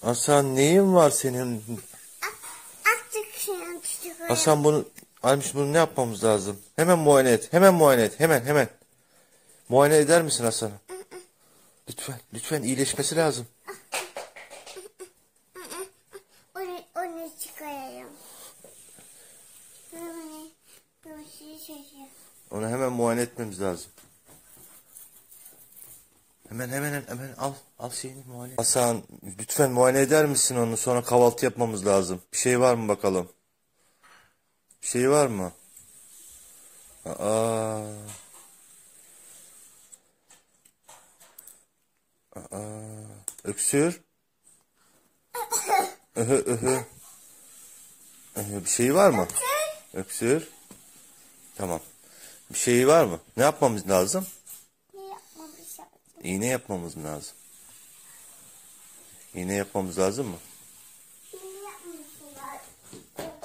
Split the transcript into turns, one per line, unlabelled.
Hasan neyin var senin?
Artık şunu tutuyorum.
Hasan bunu ne yapmamız lazım? Hemen muayene et. Hemen muayene et. Hemen. Muayene eder misin Hasan'ı? Lütfen iyileşmesi lazım.
Onu çıkarayım. Bunu çekeyim.
Onu hemen muayene etmemiz lazım. Hemen al şeyini muayene. Hasan lütfen muayene eder misin onu? Sonra kahvaltı yapmamız lazım. Bir şey var mı bakalım? Bir şey var mı? Aa. Öksür. Öhü. Bir şey var mı? Öksür. Tamam. Bir şey var mı? Ne yapmamız lazım?
Ne yapmamız lazım?
İğne yapmamız lazım. İğne yapmamız lazım mı?
Ne yapmamız lazım?